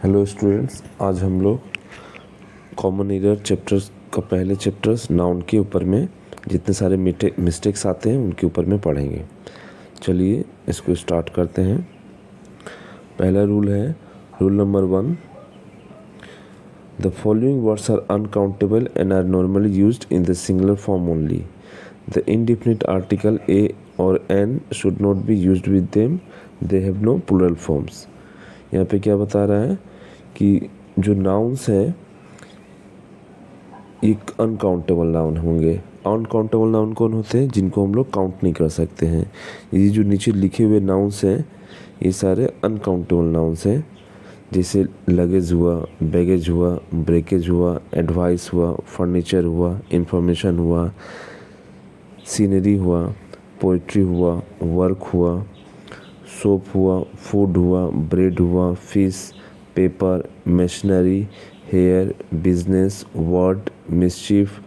Hello students, आज हम लोग कॉमन एरर चैप्टर्स का पहले चैप्टर्स नाउन के ऊपर में जितने सारे मिस्टेक्स आते हैं उनके ऊपर में पढ़ेंगे। चलिए इसको स्टार्ट करते हैं। पहला रूल है rule number 1, the following words are uncountable and are normally used in the singular form only. The indefinite article a और an should not be used with them, they have no plural forms. यहाँ पे क्या बता रहा है कि जो nouns हैं एक अनकाउंटेबल नाउन होंगे। अनकाउंटेबल नाउन कौन होते हैं? जिनको हम लोग काउंट नहीं कर सकते हैं। ये जो नीचे लिखे हुए नाउन्स हैं ये सारे अनकाउंटेबल नाउन्स हैं, जैसे लगेज हुआ, बैगेज हुआ, ब्रेकेज हुआ, एडवाइस हुआ, फर्नीचर हुआ, इंफॉर्मेशन हुआ, सीनरी हुआ, पोइट्री हुआ, वर्क हुआ, सोप हुआ, फूड हुआ, ब्रेड हुआ, fish, paper, machinery, hair, business, word, mischief,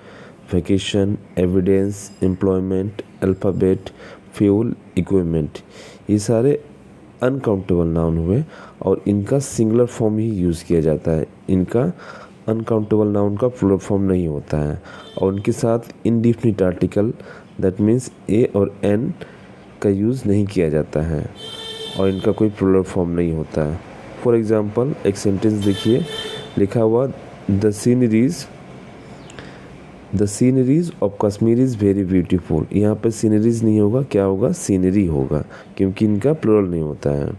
vacation, evidence, employment, alphabet, fuel, equipment. ये सारे अनकाउंटेबल नाउन हुए और इनका सिंगुलर फॉर्म ही यूज़ किया जाता है। इनका अनकाउंटेबल नाउन का प्लूरल फॉर्म नहीं होता है। और उनके साथ इंडिफिनिट आर्टिकल दैट मीन्स ए और एन का यूज़ नहीं किया जाता है और इनका कोई प्लूरल फॉर्म नहीं होता है। फॉर एग्ज़ाम्पल एक सेंटेंस देखिए, लिखा हुआ the sceneries of Kashmir is very beautiful. यहाँ पे सीनरीज नहीं होगा, क्या होगा? सीनरी होगा, क्योंकि इनका प्लूरल नहीं होता है।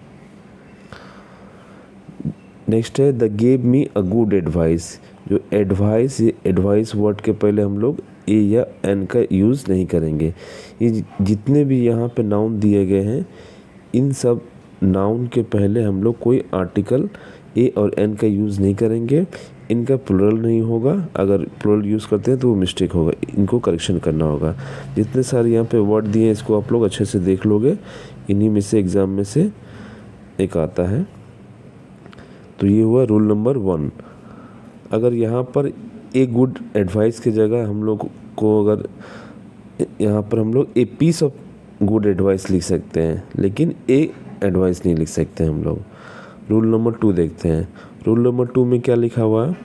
नेक्स्ट है the gave me a good advice. जो एडवाइस, ये एडवाइस वर्ड के पहले हम लोग ए या एन का यूज़ नहीं करेंगे। ये जितने भी यहाँ पे नाउन दिए गए हैं इन सब नाउन के पहले हम लोग कोई आर्टिकल ए और एन का यूज़ नहीं करेंगे। इनका प्लूरल नहीं होगा। अगर प्लूरल यूज़ करते हैं तो वो मिस्टेक होगा, इनको करेक्शन करना होगा। जितने सारे यहाँ पे वर्ड दिए हैं इसको आप लोग अच्छे से देख लोगे, इन्हीं में से एग्ज़ाम में से एक आता है। तो ये हुआ रूल नंबर 1। अगर यहाँ पर ए गुड एडवाइस की जगह हम लोग को अगर यहाँ पर हम लोग a piece of good advice लिख सकते हैं, लेकिन ए एडवाइस नहीं लिख सकते हम लोग। रूल नंबर 2 देखते हैं। रूल नंबर 2 में क्या लिखा हुआ है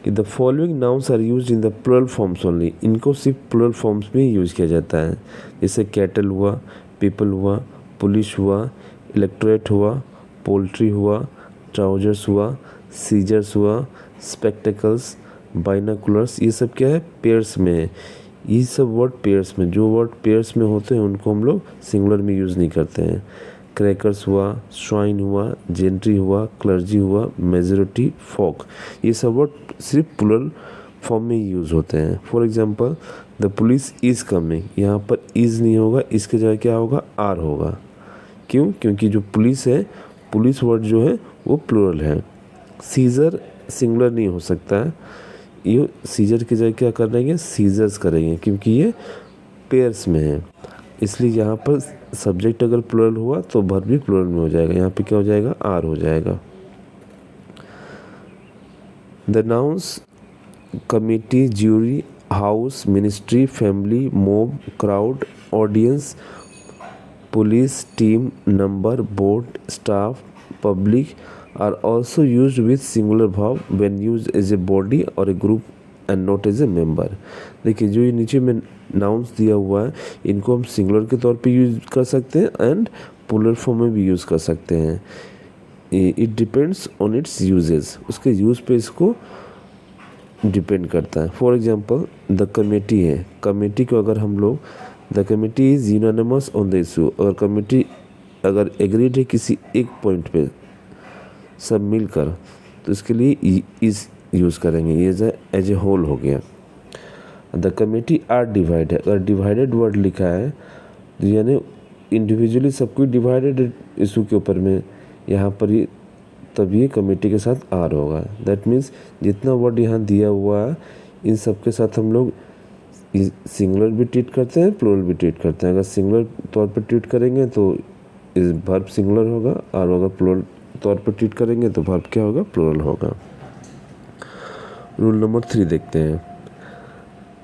कि the following nouns are used in the plural forms only. इनको सिर्फ प्लूरल फॉर्म्स में ही यूज़ किया जाता है। जैसे कैटल हुआ, पीपल हुआ, पुलिस हुआ, इलेक्टोरेट हुआ, पोल्ट्री हुआ, ट्राउजर्स हुआ, सीजर्स हुआ, स्पेक्टिकल्स, बाइनाकुलर्स। ये सब क्या है? पेयर्स में है। ये सब वर्ड पेयर्स में, जो वर्ड पेयर्स में होते हैं उनको हम लोग सिंगुलर में यूज़ नहीं करते हैं। क्रैकर्स हुआ, स्वाइन हुआ, जेंट्री हुआ, क्लर्जी हुआ, मेजोरिटी, फोक, ये सब वर्ड सिर्फ प्लूरल फॉर्म में ही यूज़ होते हैं। For example the police is coming, यहाँ पर इज़ नहीं होगा, इसके जगह क्या होगा? आर होगा। क्यों? क्योंकि जो पुलिस है, पुलिस वर्ड जो है वो प्लूरल है। सीजर सिंगुलर नहीं हो सकता है, ये सीजर की जगह क्या करेंगे? सीजर्स करेंगे, क्योंकि ये पेयर्स में है। इसलिए यहाँ पर सब्जेक्ट अगर प्लूरल हुआ तो वर्ब भी प्लूरल में हो जाएगा। यहाँ पे क्या हो जाएगा? आर हो जाएगा। The nouns committee, jury, house, ministry, family, mob, crowd, audience, police, team, number, board, staff, public are also used with singular verb when used as a body or a group and not as a member। देखिए जो ये नीचे में nouns दिया हुआ है इनको हम सिंगुलर के तौर पे यूज़ कर सकते हैं एंड प्लूरल फॉर्म में भी यूज़ कर सकते हैं। It depends on it's uses, उसके यूज़ पे इसको डिपेंड करता है। फॉर एग्जांपल द कमेटी है, कमेटी को अगर हम लोग the committee is unanimous on the issue, अगर कमेटी अगर एग्रीड है किसी एक पॉइंट पे सब मिलकर, तो इसके लिए इज़ यूज़ करेंगे, ये एज ए होल हो गया। द कमेटी आर डिवाइडेड, अगर डिवाइडेड वर्ड लिखा है यानी इंडिविजुअली सब कुछ डिवाइडेड इशू के ऊपर में, यहाँ पर ये तब ये कमेटी के साथ आर होगा। दैट मीन्स जितना वर्ड यहाँ दिया हुआ है इन सब के साथ हम लोग सिंगुलर भी ट्रीट करते हैं, प्लूरल भी ट्रीट करते हैं। अगर सिंगुलर तौर पर ट्रीट करेंगे तो इस वर्ब सिंगुलर होगा, और अगर प्लूरल तौर पर ट्रीट करेंगे तो वर्ब क्या होगा? प्लूरल होगा। रूल नंबर 3 देखते हैं।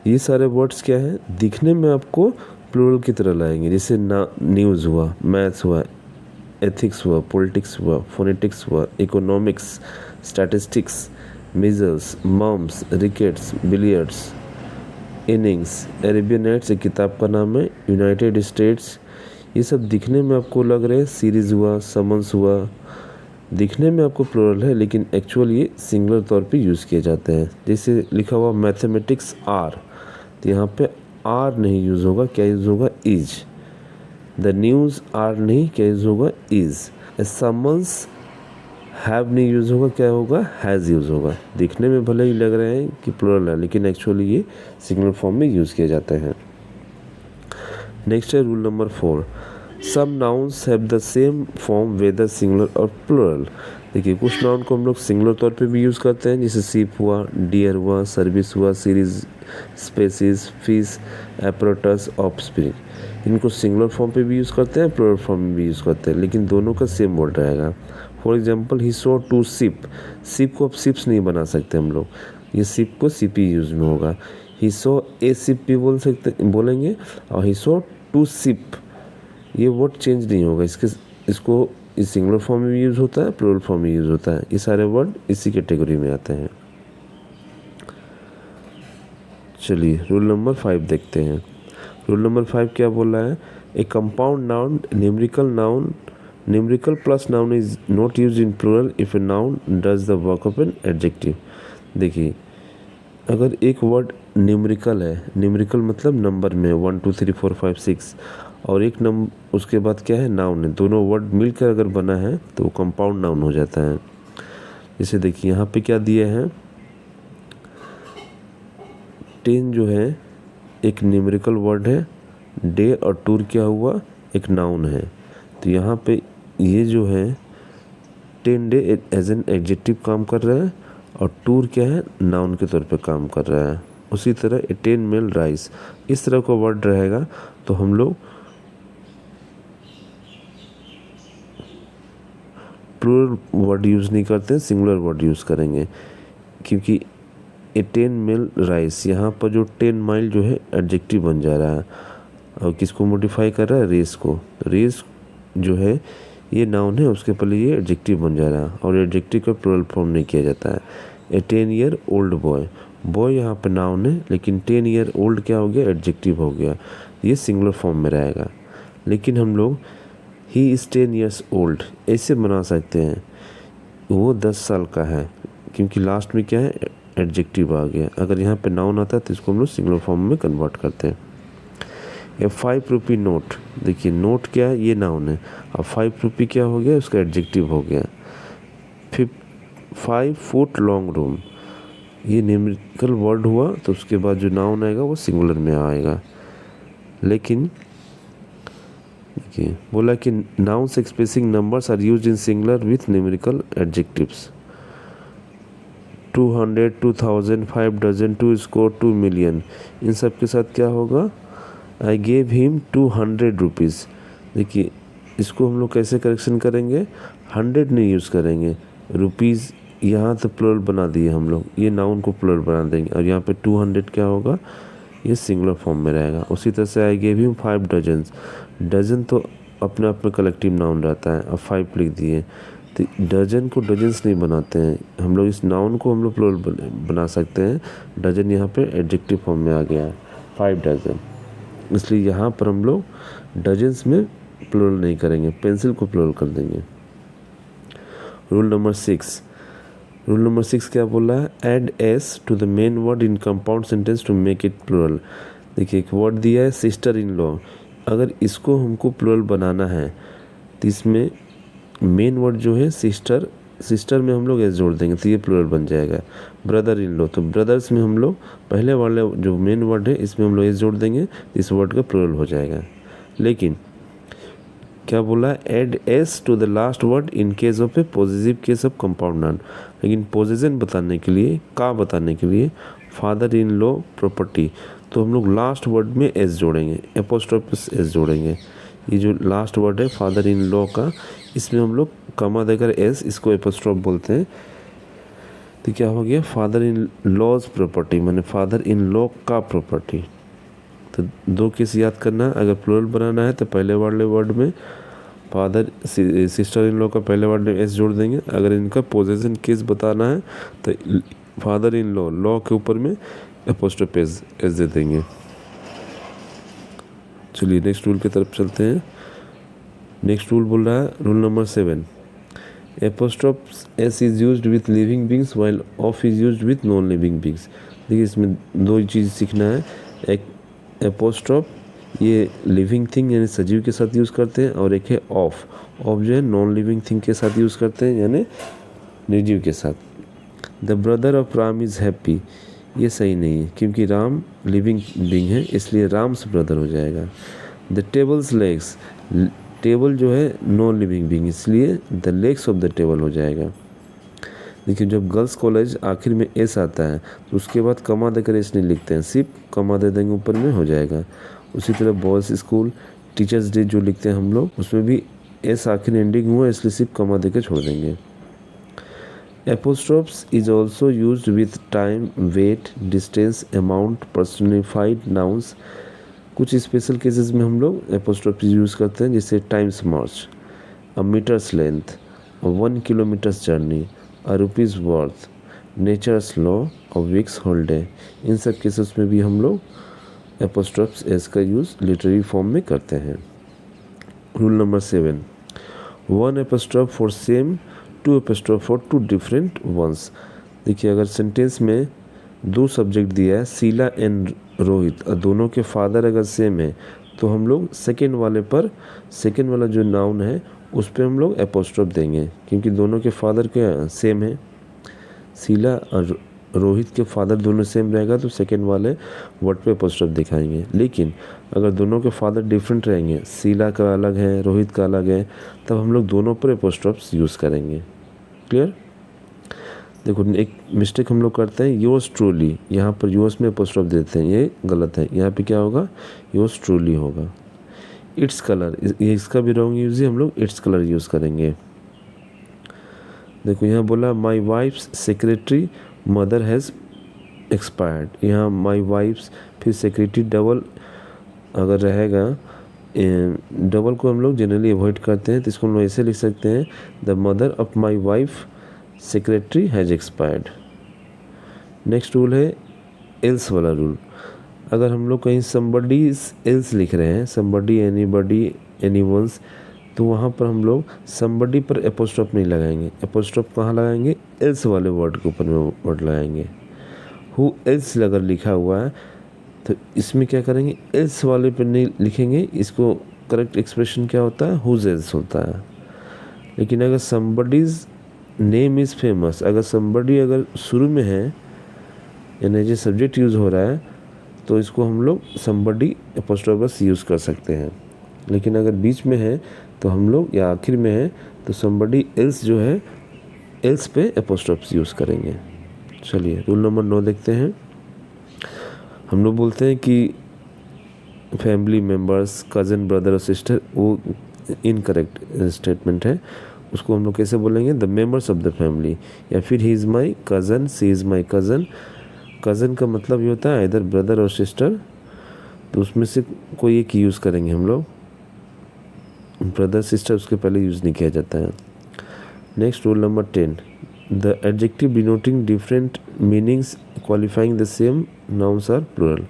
ये सारे वर्ड्स क्या हैं? दिखने में आपको प्लूरल की तरह लगेंगे, जैसे न्यूज़ हुआ, मैथ्स हुआ, एथिक्स हुआ, पॉलिटिक्स हुआ, फोनेटिक्स हुआ, economics, statistics, measles, mumps, rickets, billiards, innings, Arabian Nights एक किताब का नाम है, यूनाइटेड स्टेट्स। ये सब दिखने में आपको लग रहे हैं सीरीज़ हुआ, समन्स हुआ, दिखने में आपको प्लूरल है लेकिन एक्चुअल ये सिंगुलर तौर पे यूज़ किए जाते हैं। जैसे लिखा हुआ मैथमेटिक्स आर, तो यहाँ पे आर नहीं यूज़ होगा, क्या यूज़ होगा, इज। द न्यूज़ आर नहीं, क्या यूज़ होगा, इज। समन्स हैव नहीं यूज़ होगा, क्या होगा, हैज़ यूज़ होगा। दिखने में भले ही लग रहे हैं कि प्लूरल है लेकिन एक्चुअली ये सिंगुलर फॉर्म में यूज़ किए जाते हैं। नेक्स्ट है rule number 4, some nouns have the same form whether singular और प्लूरल। देखिए कुछ नाउन को हम लोग सिंगुलर तौर पे भी यूज़ करते हैं, जैसे सीप हुआ, डियर हुआ, सर्विस हुआ, series, species, fish, apparatus, offspring. इनको सिंगुलर फॉर्म पे भी यूज़ करते हैं, प्लूरल फॉर्म में भी यूज़ करते हैं, लेकिन दोनों का सेम वर्ड रहेगा। For example he saw two ship, ship को अब शिप्स नहीं बना सकते हम लोग, ये शिप को सीपी यूज में होगा। ही सॉ ए शिप भी बोलेंगे, और ही सॉ टू शिप ये वर्ड चेंज नहीं होगा। इसको इस सिंगुलर फॉर्म में भी यूज़ होता है, प्लूरल फॉर्म में यूज़ होता है। ये सारे वर्ड इसी कैटेगरी में आते हैं। चलिए रूल नंबर 5 देखते हैं। रूल नंबर 5 क्या बोल रहा है, a compound noun numerical plus noun is not use in plural if a noun does the work of an adjective. देखिए अगर एक वर्ड न्यूमेरिकल है, न्यूमेरिकल मतलब नंबर में 1 2 3 4 5 6, और एक नंबर उसके बाद क्या है, नाउन है, दोनों वर्ड मिलकर अगर बना है तो वो कंपाउंड नाउन हो जाता है। जैसे देखिए यहाँ पे क्या दिए हैं, 10 जो है एक न्यूमेरिकल वर्ड है, डे और टूर क्या हुआ, एक नाउन है। तो यहाँ पे ये जो है 10 डे एज एन एडजेक्टिव काम कर रहा है, और टूर क्या है, नाउन के तौर पे काम कर रहा है। उसी तरह 10 मेल राइस, इस तरह का वर्ड रहेगा तो हम लोग प्लूरल वर्ड यूज़ नहीं करते हैं, सिंगुलर वर्ड यूज़ करेंगे, क्योंकि 10 मेल राइस यहाँ पर जो 10 माइल जो है एडजेक्टिव बन जा रहा है, और किसको मॉडिफाई कर रहा है, रेस को। रेस जो है ये नाउन है, उसके पहले ये एडजेक्टिव बन जा रहा है, और एडजेक्टिव का प्लूरल फॉर्म नहीं किया जाता है। ए 10 ईयर ओल्ड बॉय, बॉय यहाँ पे नाउन है लेकिन 10 ईयर ओल्ड क्या हो गया, एडजेक्टिव हो गया, ये सिंगुलर फॉर्म में रहेगा। लेकिन हम लोग ही इज़ 10 ईयर्स ओल्ड ऐसे बना सकते हैं, वो 10 साल का है, क्योंकि लास्ट में क्या है, एडजेक्टिव आ गया। अगर यहाँ पे नाउन आता है तो इसको हम लोग सिंगुलर फॉर्म में कन्वर्ट करते हैं। ये 5 रुपी नोट, देखिए नोट क्या है, ये नाउन है, अब 5 रुपी क्या हो गया, उसका एडजेक्टिव हो गया। 5 फुट लॉन्ग रूम, ये न्यूमेरिकल वर्ड हुआ तो उसके बाद जो नाउन आएगा वो सिंगुलर में आएगा। लेकिन देखिए बोला कि nouns expressing numbers are used in singular with numerical adjectives. 200, 2000, 5 dozen, 2 score, 2 million, इन सब के साथ क्या होगा, आई गेव हिम 200 रुपीज़। देखिए इसको हम लोग कैसे करेक्शन करेंगे, 100 नहीं यूज़ करेंगे, रुपीज़ यहाँ तो प्लूरल बना दिए हम लोग, ये नाउन को प्लूरल बना देंगे, और यहाँ पे 200 क्या होगा, ये सिंगुलर फॉर्म में रहेगा। उसी तरह से I gave him 5 dozen, dozen तो अपने आप में कलेक्टिव नाउन रहता है, अब 5 लिख दिए, तो डजन को डजन्स नहीं बनाते हैं हम लोग, इस नाउन को हम लोग प्लूरल बना सकते हैं। डजन यहाँ पे एडजेक्टिव फॉर्म में आ गया है, 5 डजन, इसलिए यहाँ पर हम लोग डजन्स में प्लूरल नहीं करेंगे, पेंसिल को प्लूरल कर देंगे। रूल नंबर 6 क्या बोल रहा है, add s to the main word in compound sentence to make it plural. देखिए एक वर्ड दिया है सिस्टर इन लॉ, अगर इसको हमको प्लूरल बनाना है तो इसमें मेन वर्ड जो है सिस्टर, सिस्टर में हम लोग एस जोड़ देंगे तो ये प्लूरल बन जाएगा। ब्रदर इन लॉ, तो ब्रदर्स में हम लोग पहले वाले जो मेन वर्ड है इसमें हम लोग एस जोड़ देंगे तो इस वर्ड का प्लूरल हो जाएगा। लेकिन क्या बोला, add s to the last word in case of a positive case of compound noun. लेकिन पोजेशन बताने के लिए, का बताने के लिए, फादर इन लॉ प्रॉपर्टी, तो हम लोग लास्ट वर्ड में एस जोड़ेंगे, एपोस्ट्रोफस एस जोड़ेंगे। ये जो लास्ट वर्ड है फादर इन लॉ का, इसमें हम लोग कमा देकर एस, इसको एपोस्ट्रोफ बोलते हैं। तो क्या हो गया, फादर इन लॉज प्रॉपर्टी, माने फादर इन लॉ का प्रॉपर्टी। तो 2 केस याद करना, अगर प्लूरल बनाना है तो पहले वाले वर्ड में फादर सिस्टर इन लॉ का पहले वर्ड में एस जोड़ देंगे। अगर इनका पोजेशन केस बताना है तो फादर इन लॉ, लॉ के ऊपर में एपोस्ट्रोफ एस दे देंगे। चलिए नेक्स्ट रूल की तरफ चलते हैं। नेक्स्ट रूल बोल रहा है rule number 7, apostrophe S is used with living beings while of is used with non living beings. देखिए इसमें दो चीज़ सीखना है। एक एपोस्ट्रोफ ये लिविंग थिंग यानी सजीव के साथ यूज़ करते हैं, और एक है ऑफ जो है नॉन लिविंग थिंग के साथ यूज़ करते हैं यानी निर्जीव के साथ। The brother of Ram is happy, ये सही नहीं है क्योंकि राम लिविंग बींग है, इसलिए राम्स ब्रदर हो जाएगा। द टेबल्स लेग्स, टेबल जो है नॉन लिविंग बींग, इसलिए the legs of the table हो जाएगा। देखिए जब गर्ल्स कॉलेज आखिर में एस आता है तो उसके बाद कमा देकर एस नहीं लिखते हैं, सिर्फ कमा दे देंगे ऊपर में हो जाएगा। उसी तरह बॉयज़ स्कूल टीचर्स डे जो लिखते हैं हम लोग, उसमें भी एस आखिर एंडिंग हुआ इसलिए सिर्फ कमा देकर छोड़ देंगे। Apostrophe s is also used with time, weight, distance, amount, personified nouns. कुछ स्पेशल केसेस में हम लोग एपोस्ट्रोफ यूज़ करते हैं, जैसे time's march, a metre's length, 1 kilometre's journey, a rupee's worth, nature's law, a week's holiday. इन सब केसेस में भी हम लोग एपोस्ट्रोफ्स एस का यूज़ लिटरेरी फॉर्म में करते हैं। Rule number 7, 1 apostrophe for same, 2 apostrophe for 2 different once. देखिए अगर सेंटेंस में 2 सब्जेक्ट दिया है शीला एंड रोहित, और दोनों के फादर अगर सेम है तो हम लोग सेकेंड वाला जो नाउन है उस पर हम लोग एपोस्ट्रोफ देंगे क्योंकि दोनों के फादर के सेम है। शीला और रोहित के फादर दोनों सेम रहेगा तो सेकेंड वाले वर्ड पे एपोस्ट्रोफ दिखाएंगे। लेकिन अगर दोनों के फादर डिफरेंट रहेंगे, शीला का अलग है, रोहित का अलग है, तब हम लोग दोनों पर एपोस्ट्रोफ्स यूज़ करेंगे। क्लियर? देखो एक मिस्टेक हम लोग करते हैं, योर्स ट्रूली, यहाँ पर योर्स में एपोस्ट्रोफ देते हैं, ये गलत है। यहाँ पे क्या होगा, योर्स ट्रूली होगा। इट्स कलर, ये इसका भी रॉन्ग यूज़ है, हम लोग इट्स कलर यूज़ करेंगे। देखो यहाँ बोला my wife's secretary mother has expired, यहाँ माई वाइफ्स फिर सेक्रेटरी डबल अगर रहेगा, डबल को हम लोग जनरली अवॉइड करते हैं तो इसको हम लोग ऐसे लिख सकते हैं, the mother of my wife secretary has expired. Next rule है एल्स वाला रूल। अगर हम लोग कहीं समबडी एल्स लिख रहे हैं, समबडी, एनीबडी, एनीवंस, तो वहाँ पर हम लोग समबडी पर एपोस्ट्रोफ नहीं लगाएंगे। एपोस्ट्रोफ कहाँ लगाएंगे, एल्स वाले वर्ड के ऊपर में वर्ड लगाएंगे। हु एल्स अगर लिखा हुआ है तो इसमें क्या करेंगे, एल्स वाले पर नहीं लिखेंगे, इसको करेक्ट एक्सप्रेशन क्या होता है, हुज एल्स होता है। लेकिन अगर समबडीज नेम इज़ फेमस, अगर समबडी अगर शुरू में है यानी जो सब्जेक्ट यूज़ हो रहा है तो इसको हम लोग समबडी एपोस्ट्रोफ बस यूज़ कर सकते हैं। लेकिन अगर बीच में है तो हम लोग, या आखिर में है तो समबडी एल्स जो है एल्स पे एपोस्ट्रोफ यूज़ करेंगे। चलिए रूल नंबर 9 देखते हैं। हम लोग बोलते हैं कि फैमिली मेम्बर्स, कज़न, ब्रदर और सिस्टर, वो इनकरेक्ट स्टेटमेंट है। उसको हम लोग कैसे बोलेंगे, the members of the family, या फिर he is my cousin, she is my cousin. Cousin का मतलब ये होता है इधर ब्रदर और सिस्टर, तो उसमें से कोई एक यूज़ करेंगे हम लोग। ब्रदर सिस्टर उसके पहले यूज़ नहीं किया जाता है। Next rule number 10, the adjective denoting different meanings qualifying the same nouns are plural.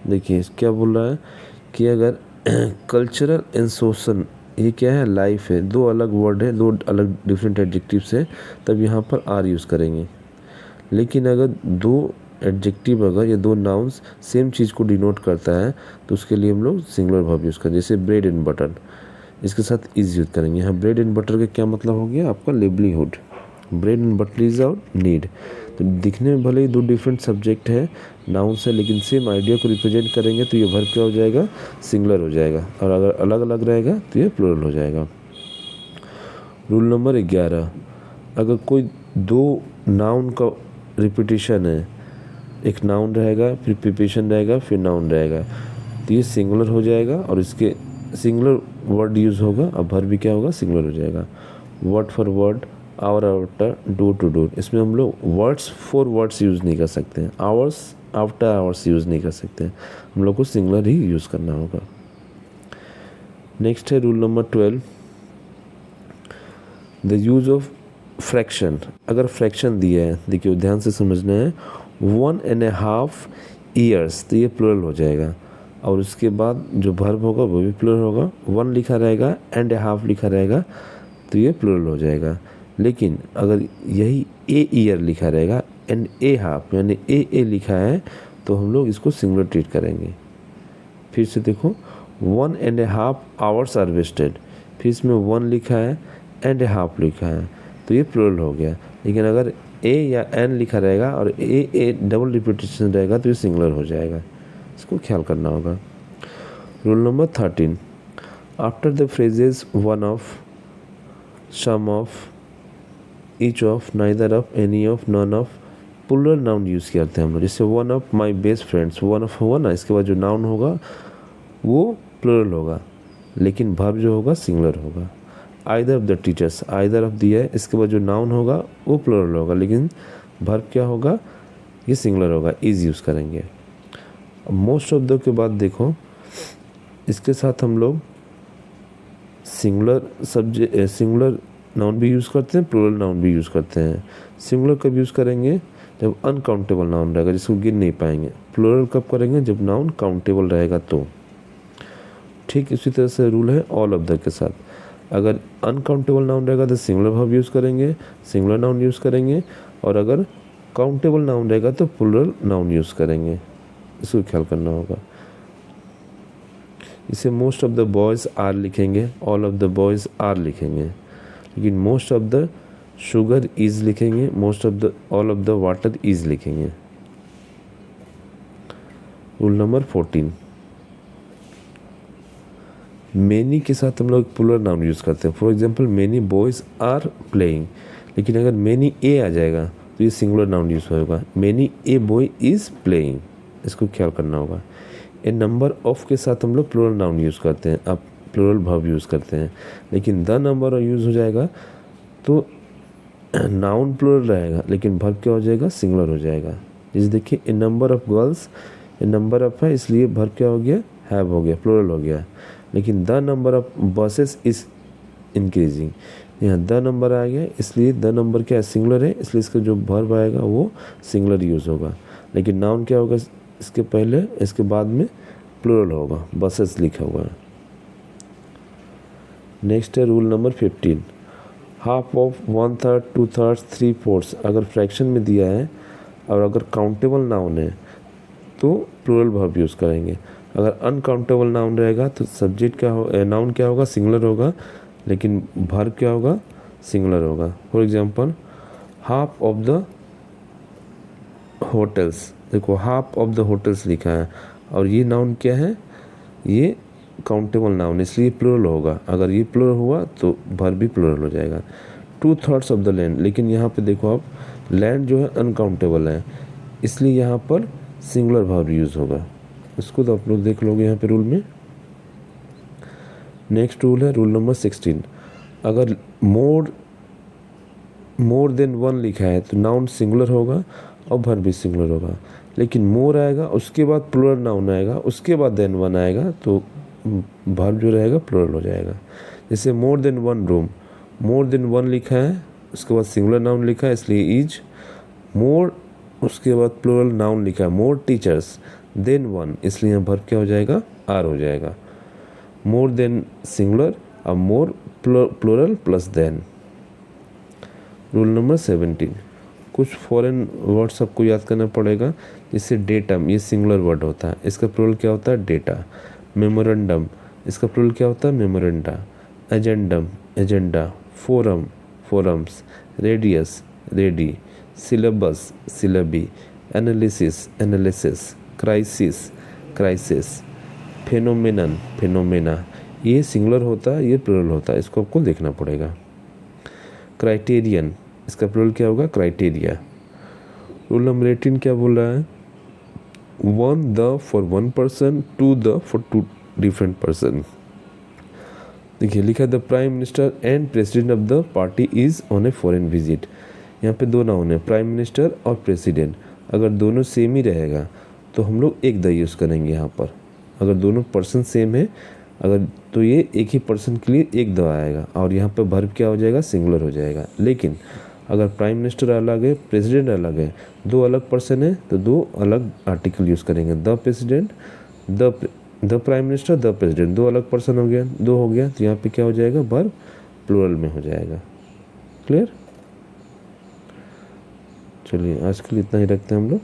देखिए क्या बोल रहा है कि अगर कल्चरल एंड सोशल, ये क्या है, लाइफ है, 2 अलग वर्ड है, 2 अलग डिफरेंट एडजेक्टिव्स है, तब यहाँ पर आर यूज़ करेंगे। लेकिन अगर 2 एडजेक्टिव अगर या 2 नाउन्स सेम चीज़ को डिनोट करता है तो उसके लिए हम लोग सिंगुलर वर्ब यूज़ करें। जैसे ब्रेड एंड बटर, इसके साथ इज यूज़ करेंगे। यहाँ ब्रेड एंड बटर का क्या मतलब हो गया आपका, livelihood. Bread and butter is our need. तो दिखने में भले ही 2 डिफरेंट सब्जेक्ट है, नाउन्स है, लेकिन सेम आइडिया को रिप्रेजेंट करेंगे तो ये वर्ब क्या हो जाएगा, सिंगुलर हो जाएगा। और अगर अलग अलग रहेगा तो ये प्लूरल हो जाएगा। रूल नंबर 11, अगर कोई 2 नाउन का रिपीटिशन है, एक नाउन रहेगा फिर प्रीपोजिशन रहेगा फिर नाउन रहेगा, तो ये सिंगुलर हो जाएगा और इसके सिंगुलर वर्ड यूज़ होगा, अब वर्ब भी क्या होगा, सिंगुलर हो जाएगा। Word for word, hour after, door to door, इसमें हम लोग वर्ड्स फॉर वर्ड्स यूज़ नहीं कर सकते हैं, आवर्स आफ्टर आवर्स यूज़ नहीं कर सकते हैं, हम लोग को सिंगुलर ही यूज़ करना होगा। नेक्स्ट है rule number 12, the use of fraction, अगर फ्रैक्शन दिया है, देखिए ध्यान से समझना है, 1.5 ईयर्स तो ये प्लूरल हो जाएगा, और उसके बाद जो वर्ब होगा वो भी प्लूरल होगा, 1 लिखा रहेगा एंड ए हाफ लिखा रहेगा तो ये प्लूरल हो जाएगा। लेकिन अगर यही ए ईयर लिखा रहेगा एंड ए हाफ यानी ए लिखा है तो हम लोग इसको सिंगुलर ट्रीट करेंगे। फिर से देखो, 1.5 आवर्स आर वेस्टेड, फिर इसमें 1 लिखा है एंड ए हाफ लिखा है तो ये प्लूरल हो गया। लेकिन अगर ए या एन लिखा रहेगा और ए डबल रिपीटेशन रहेगा तो ये सिंगुलर हो जाएगा, इसको ख्याल करना होगा। Rule number 13, after the phrases one of, some of, each of, neither of, any of, none of, plural noun use करते हैं हम लोग। जैसे one of my best friends, one of हुआ ना, इसके बाद जो नाउन होगा वो प्लूरल होगा लेकिन वर्ब जो होगा सिंगुलर होगा। Either of the teachers, either of दिया है, इसके बाद जो नाउन होगा वो प्लूरल होगा लेकिन वर्ब क्या होगा, ये सिंगुलर होगा, इज यूज़ करेंगे। मोस्ट ऑफ द के बाद देखो, इसके साथ हम लोग सिंगुलर नाउन भी यूज़ करते हैं, प्लूरल नाउन भी यूज़ करते हैं। सिंगुलर कब यूज़ करेंगे, जब अनकाउंटेबल नाउन रहेगा जिसको गिन नहीं पाएंगे। प्लूरल कब करेंगे, जब नाउन काउंटेबल रहेगा तो। ठीक इसी तरह से रूल है ऑल ऑफ द के साथ, अगर अनकाउंटेबल नाउन रहेगा तो सिंगुलर वर्ब यूज़ करेंगे, सिंगुलर नाउन यूज़ करेंगे, और अगर काउंटेबल नाउन रहेगा तो प्लूरल नाउन यूज़ करेंगे, इसको ख्याल करना होगा। इसे most of the boys are लिखेंगे, all of the boys are लिखेंगे, लेकिन most of the sugar is लिखेंगे, most of the, all of the water is लिखेंगे। रूल नंबर 14, मैनी के साथ हम लोग प्लूरल नाउन यूज़ करते हैं। For example many boys are playing, लेकिन अगर मैनी ए आ जाएगा तो ये सिंगुलर नाउन यूज़ होगा, many a boy is playing, इसको ख्याल करना होगा। ए नंबर ऑफ के साथ हम लोग प्लूरल नाउन यूज़ करते हैं, अब प्लूरल वर्ब यूज़ करते हैं, लेकिन द नंबर यूज़ हो जाएगा तो नाउन प्लूरल रहेगा लेकिन वर्ब क्या हो जाएगा, सिंगुलर हो जाएगा। जैसे देखिए, a number of girls, a number of है इसलिए वर्ब क्या हो गया, हैव हो गया, प्लूरल हो गया। लेकिन the number of buses is increasing, यहाँ द नंबर आ गया इसलिए द नंबर क्या है, सिंगुलर है, इसलिए इसका जो वर्ब आएगा वो सिंगुलर यूज़ होगा। लेकिन नाउन क्या होगा, इसके पहले इसके बाद में प्लूरल होगा, बसेस लिखा हुआ है। नेक्स्ट है रूल नंबर 15, हाफ ऑफ, 1/3, 2/3, 3/4 अगर फ्रैक्शन में दिया है और अगर काउंटेबल नाउन है तो प्लूरल वर्ब यूज़ करेंगे। अगर अनकाउंटेबल नाउन रहेगा तो सब्जेक्ट क्या हो, नाउन क्या होगा, सिंगुलर होगा, लेकिन वर्ब क्या होगा, सिंगुलर होगा। For example, half of the hotels, देखो हाफ ऑफ द होटल्स लिखा है और ये नाउन क्या है, ये काउंटेबल नाउन इसलिए प्लूरल होगा, अगर ये प्लूरल हुआ तो वर्ब भी प्लूरल हो जाएगा। 2/3 ऑफ द लैंड, लेकिन यहाँ पे देखो आप, लैंड जो है अनकाउंटेबल है इसलिए यहाँ पर सिंगुलर वर्ब यूज़ होगा, इसको तो आप लोग देख लोगे यहाँ पे रूल में। नेक्स्ट रूल है रूल नंबर 16, अगर मोर देन 1 लिखा है तो नाउन सिंगुलर होगा और वर्ब भी सिंगुलर होगा, लेकिन मोर आएगा उसके बाद प्लूरल नाउन आएगा, उसके बाद देन 1 आएगा तो वर्ब जो रहेगा प्लूरल हो जाएगा। जैसे more than 1 room, more than 1 लिखा है उसके बाद सिंगुलर नाउन लिखा है इसलिए इज, मोर उसके बाद प्लूरल नाउन लिखा है मोर टीचर्स, देन 1 इसलिए यहाँ वर्ब क्या हो जाएगा, आर हो जाएगा। मोर देन सिंगुलर और more plural plus than. Rule number 17, कुछ फॉरेन वर्ड सबको याद करना पड़ेगा, जैसे डेटम, ये सिंगुलर वर्ड होता है, इसका प्लूरल क्या होता है, डेटा। मेमोरेंडम, इसका प्लूरल क्या होता है, memoranda. Agendum, agenda. Forum, forums. Radius, radii. Syllabus, syllabi. Analysis, analysis. Crisis, crisis. Phenomenon, phenomena. ये सिंगुलर होता है, ये प्लूरल होता है, इसको आपको देखना पड़ेगा। क्राइटेरियन, इसका प्लूरल क्या होगा, क्राइटेरिया। रूल नंबर 18 क्या बोल रहा है, 1 the for 1 person, 2 the for 2 different person. देखिए लिखा है the prime minister and president of the party is on a foreign visit. यहाँ पे दो नाउन है, प्राइम मिनिस्टर और प्रेसिडेंट। अगर दोनों सेम ही रहेगा तो हम लोग एक द यूज़ करेंगे यहाँ पर। अगर दोनों पर्सन सेम है अगर तो ये एक ही पर्सन के लिए एक द आएगा और यहाँ पे वर्ब क्या हो जाएगा, सिंगुलर हो जाएगा। लेकिन अगर प्राइम मिनिस्टर अलग है, प्रेसिडेंट अलग है, दो अलग पर्सन है तो दो अलग आर्टिकल यूज़ करेंगे। The president, the prime minister, the president, दो अलग पर्सन हो गया, दो हो गया, तो यहाँ पे क्या हो जाएगा, वर्ब प्लूरल में हो जाएगा। क्लियर? चलिए आज के लिए इतना ही रखते हैं हम लोग।